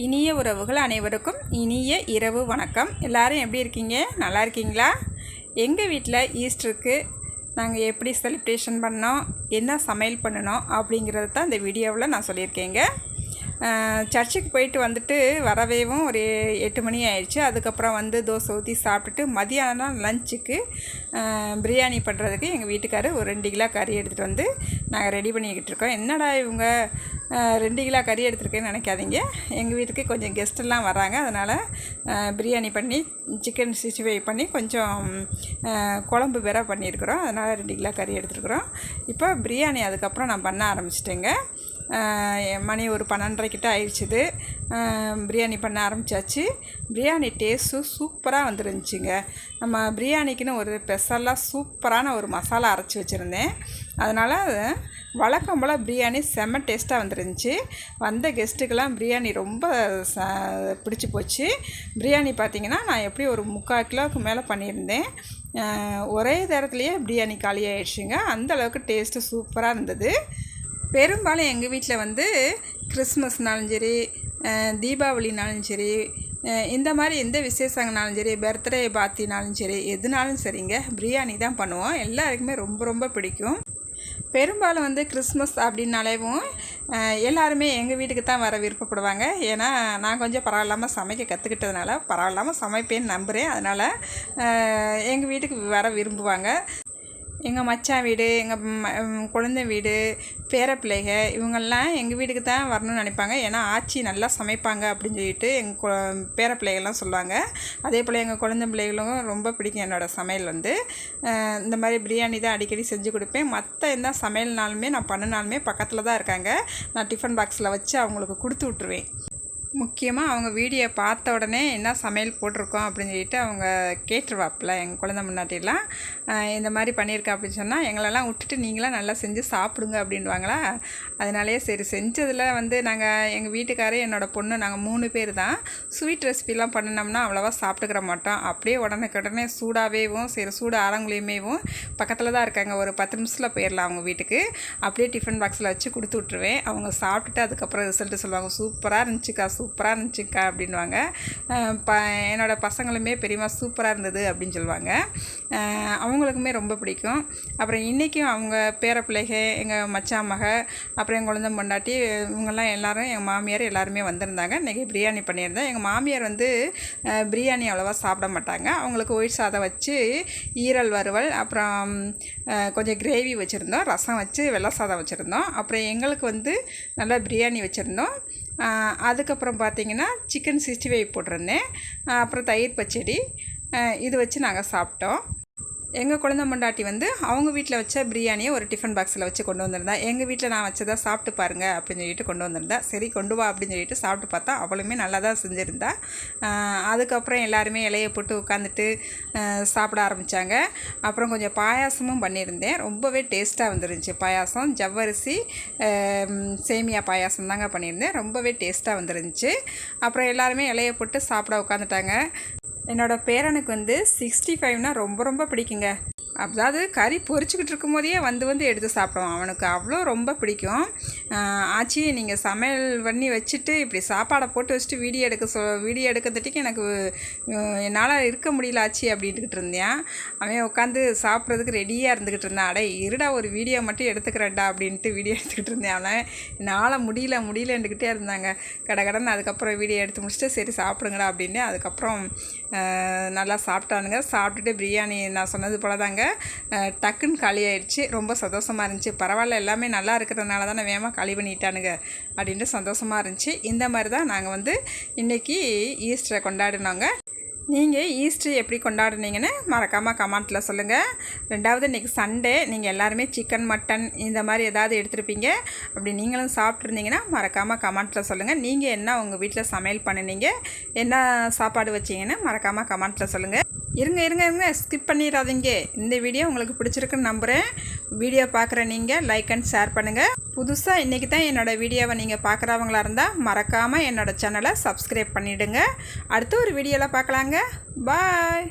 இனிய உறவுகள் அனைவருக்கும் இனிய இரவு வணக்கம். எல்லோரும் எப்படி இருக்கீங்க? நல்லா இருக்கீங்களா? எங்கள் வீட்டில் ஈஸ்டருக்கு நாங்கள் எப்படி செலிப்ரேஷன் பண்ணோம், என்ன சமையல் பண்ணணும் அப்படிங்கிறது தான் இந்த வீடியோவில் நான் சொல்லியிருக்கேங்க. சர்ச்சுக்கு போயிட்டு வந்துட்டு வரவேவும் ஒரு 8 மணி ஆயிடுச்சு. அதுக்கப்புறம் வந்து தோசை ஊற்றி சாப்பிட்டுட்டு மதியானம் லஞ்சுக்கு பிரியாணி பண்ணுறதுக்கு எங்கள் வீட்டுக்காரர் ஒரு 2 கிலோ கறி எடுத்துகிட்டு வந்து நாங்கள் ரெடி பண்ணிக்கிட்டு இருக்கோம். என்னடா இவங்க 2 கிலோ கறி எடுத்துருக்கேன்னு நினைக்காதீங்க. எங்கள் வீட்டுக்கு கொஞ்சம் கெஸ்ட்டெல்லாம் வராங்க. அதனால் பிரியாணி பண்ணி சிக்கன் 65 பண்ணி கொஞ்சம் குழம்பு வேற பண்ணியிருக்கிறோம். அதனால் 2 கிலோ கறி எடுத்துருக்குறோம். இப்போ பிரியாணி அதுக்கப்புறம் நான் பண்ண ஆரம்பிச்சிட்டேங்க. மணி ஒரு 12:30 கிட்ட ஆயிடுச்சுது. பிரியாணி பண்ண ஆரம்பித்தாச்சு. பிரியாணி டேஸ்ட்டும் சூப்பராக வந்துருந்துச்சுங்க. நம்ம பிரியாணிக்குன்னு ஒரு ஸ்பெஷலாக சூப்பரான ஒரு மசாலா அரைச்சி வச்சுருந்தேன். அதனால் வழக்கம் போல் பிரியாணி செம்ம டேஸ்ட்டாக வந்துருந்துச்சு. வந்த கெஸ்ட்டுக்கெல்லாம் பிரியாணி ரொம்ப பிடிச்சி போச்சு. பிரியாணி பார்த்திங்கன்னா நான் எப்படி ஒரு 3/4 கிலோவுக்கு மேலே பண்ணியிருந்தேன். ஒரே நேரத்துலையே பிரியாணி காலி ஆகிடுச்சுங்க. அந்தளவுக்கு டேஸ்ட்டு சூப்பராக இருந்தது. பெரும்பாலும் எங்கள் வீட்டில் வந்து கிறிஸ்மஸ்னாலும் சரி, தீபாவளினாலும் சரி, இந்த மாதிரி எந்த விசேஷங்கனாலும் சரி, பர்த்டே பார்ட்டினாலும் சரி, எதுனாலும் சரிங்க பிரியாணி தான் பண்ணுவோம். எல்லாருக்குமே ரொம்ப ரொம்ப பிடிக்கும். பெரும்பாலும் வந்து கிறிஸ்மஸ் அப்படின்னாலேவும் எல்லாருமே எங்கள் வீட்டுக்கு தான் வர விருப்பப்படுவாங்க. ஏன்னா நான் கொஞ்சம் பரவாயில்லாமல் சமைக்க கற்றுக்கிட்டதுனால பரவாயில்லாமல் சமைப்பேன்னு நம்புகிறேன். அதனால் எங்கள் வீட்டுக்கு வர விரும்புவாங்க. எங்கள் மச்சான் வீடு, எங்கள் குழந்தை வீடு, பேரப்பிள்ளைக இவங்கெல்லாம் எங்கள் வீட்டுக்கு தான் வரணும்னு நினைப்பாங்க. ஏன்னா ஆச்சி நல்லா சமைப்பாங்க அப்படின்னு சொல்லிட்டு எங்கள் பேரப்பிள்ளைகள்லாம் சொல்லுவாங்க. அதே போல் எங்கள் குழந்தை பிள்ளைகளும் ரொம்ப பிடிக்கும் என்னோடய சமையல். வந்து இந்த மாதிரி பிரியாணி தான் அடிக்கடி செஞ்சு கொடுப்பேன். மற்ற எந்த சமையல்னாலுமே நான் பண்ணினாலுமே பக்கத்தில் தான் இருக்காங்க. நான் டிஃபன் பாக்ஸில் வச்சு அவங்களுக்கு கொடுத்து விட்ருவேன். முக்கியமாக அவங்க வீடியோ பார்த்த உடனே என்ன சமையல் போட்டிருக்கோம் அப்படின்னு சொல்லிட்டு அவங்க கேட்டுருவாப்பில். எங்கள் குழந்தை முன்னாடிலாம் இந்த மாதிரி பண்ணியிருக்கா அப்படின்னு சொன்னால் எங்களெல்லாம் விட்டுட்டு நீங்களாம் நல்லா செஞ்சு சாப்பிடுங்க அப்படின்வாங்களா. அதனாலேயே சரி செஞ்சதில் வந்து நாங்கள் எங்கள் வீட்டுக்காரர் என்னோடய பொண்ணு நாங்கள் 3 பேர் தான். ஸ்வீட் ரெசிபிலாம் பண்ணினோம்னா அவ்வளோவா சாப்பிட்டுக்கிற மாட்டோம். அப்படியே உடனே சூடாகவேவும் சரி சூடு ஆரங்குலையுமேவும் பக்கத்தில் தான் இருக்காங்க. ஒரு 10 நிமிஷத்தில் போயிடலாம் அவங்க வீட்டுக்கு. அப்படியே டிஃபன் பாக்ஸில் வச்சு கொடுத்து விட்ருவேன். அவங்க சாப்பிட்டுட்டு அதுக்கப்புறம் ரிசல்ட்டு சொல்லுவாங்க, சூப்பராக இருந்துச்சுக்கா அப்படின்வாங்க. என்னோடய பசங்களுமே பெரியமா சூப்பராக இருந்தது அப்படின்னு சொல்லுவாங்க. அவங்களுக்குமே ரொம்ப பிடிக்கும். அப்புறம் இன்றைக்கும் அவங்க பேரப்பிள்ளைக, எங்கள் மச்சான் மக, அப்புறம் எங்கள் குழந்தை பொண்டாட்டி இவங்கெல்லாம் எல்லோரும், எங்கள் மாமியார் எல்லாருமே வந்திருந்தாங்க. இன்றைக்கி பிரியாணி பண்ணியிருந்தேன். எங்கள் மாமியார் வந்து பிரியாணி அவ்வளோவா சாப்பிட மாட்டாங்க. அவங்களுக்கு ஒயிட் சாதம் வச்சு ஈரல் வறுவல், அப்புறம் கொஞ்சம் கிரேவி வச்சுருந்தோம், ரசம் வச்சு வெள்ளை சாதம் வச்சுருந்தோம். அப்புறம் எங்களுக்கு வந்து நல்லா பிரியாணி வச்சுருந்தோம். அதுக்கப்புறம் பார்த்திங்கன்னா சிக்கன் 65 போட்டிருந்தேன். அப்புறம் தயிர் பச்சடி இது வச்சு நாங்கள் சாப்பிட்டோம். எங்கள் குழந்தை பொண்டாட்டி வந்து அவங்க வீட்டில் வச்ச பிரியாணியை ஒரு டிஃபன் பாக்ஸில் வச்சு கொண்டு வந்திருந்தா. எங்கள் வீட்டில் நான் வச்சதா சாப்பிட்டு பாருங்கள் அப்படின்னு சொல்லிட்டு கொண்டு வந்திருந்தா. சரி கொண்டு வா அப்படின்னு சொல்லிட்டு சாப்பிட்டு பார்த்தா அவளுமே நல்லா தான் செஞ்சுருந்தா. அதுக்கப்புறம் எல்லாருமே இலையை போட்டு உட்காந்துட்டு சாப்பிட ஆரம்பித்தாங்க. அப்புறம் கொஞ்சம் பாயாசமும் பண்ணியிருந்தேன். ரொம்பவே டேஸ்ட்டாக வந்துருந்துச்சு. பாயாசம் ஜவ்வரிசி சேமியா பாயாசம் தாங்க பண்ணியிருந்தேன். ரொம்பவே டேஸ்ட்டாக வந்துருந்துச்சு. அப்புறம் எல்லாருமே இலையை போட்டு சாப்பிட உட்காந்துட்டாங்க. என்னோடய பேரனுக்கு வந்து 65னா ரொம்ப ரொம்ப பிடிக்குங்க. அதாவது கறி பொரிச்சிக்கிட்டு இருக்கும் போதே வந்து எடுத்து சாப்பிடுவான். அவனுக்கு அவ்வளோ ரொம்ப பிடிக்கும். ஆச்சி நீங்கள் சமையல் பண்ணி வச்சுட்டு இப்படி சாப்பாடை போட்டு வச்சுட்டு வீடியோ எடுக்கிறதுக்கு எனக்கு என்னால் இருக்க முடியல ஆச்சி அப்படின்ட்டுக்கிட்டு இருந்தேன். அவன் உட்காந்து சாப்பிட்றதுக்கு ரெடியாக இருந்துக்கிட்டு இருந்தான். அடே இருடா ஒரு வீடியோ மட்டும் எடுத்துக்கிறேன்டா அப்படின்ட்டு வீடியோ எடுத்துக்கிட்டு இருந்தேன். அவனை என்னால் முடியலன்னுக்கிட்டே இருந்தாங்க. கடன்னு அதுக்கப்புறம் வீடியோ எடுத்து முடிச்சுட்டு சரி சாப்பிடுங்கடா அப்படின்னு அதுக்கப்புறம் நல்லா சாப்பிட்டானுங்க. சாப்பிட்டுட்டு பிரியாணி நான் சொன்னது போல் தாங்க டக்குன்னு காலி ஆயிடுச்சு. ரொம்ப சந்தோஷமாக இருந்துச்சு. பரவாயில்ல எல்லாமே நல்லா இருக்கிறதுனால தானே வேகமாக காலி பண்ணிட்டானுங்க அப்படின்ட்டு சந்தோஷமாக இருந்துச்சு. இந்த மாதிரி தான் நாங்கள் வந்து இன்றைக்கி ஈஸ்டரை கொண்டாடினோங்க. நீங்கள் ஈஸ்டர் எப்படி கொண்டாடுனீங்கன்னு மறக்காமல் கமெண்ட்டில் சொல்லுங்கள். 2வது இன்றைக்கி சண்டே, நீங்கள் எல்லாருமே சிக்கன் மட்டன் இந்த மாதிரி ஏதாவது எடுத்துருப்பீங்க. அப்படி நீங்களும் சாப்பிட்ருந்தீங்கன்னா மறக்காமல் கமெண்ட்டில் சொல்லுங்கள். நீங்கள் என்ன உங்கள் வீட்டில் சமையல் பண்ணினீங்க, என்ன சாப்பாடு வச்சிங்கன்னு மறக்காமல் கமெண்ட்டில் சொல்லுங்கள். இருங்க ஸ்கிப் பண்ணிடாதீங்க. இந்த வீடியோ உங்களுக்கு பிடிச்சிருக்குன்னு நம்புகிறேன். வீடியோ பார்க்குற நீங்கள் லைக் அண்ட் ஷேர் பண்ணுங்கள். புதுசாக இன்றைக்கி தான் என்னோடய வீடியோவை நீங்கள் பார்க்குறவங்களா இருந்தால் மறக்காமல் என்னோடய சேனலை சப்ஸ்கிரைப் பண்ணிவிடுங்க. அடுத்த ஒரு வீடியோவில் பார்க்கலாங்க. பாய்.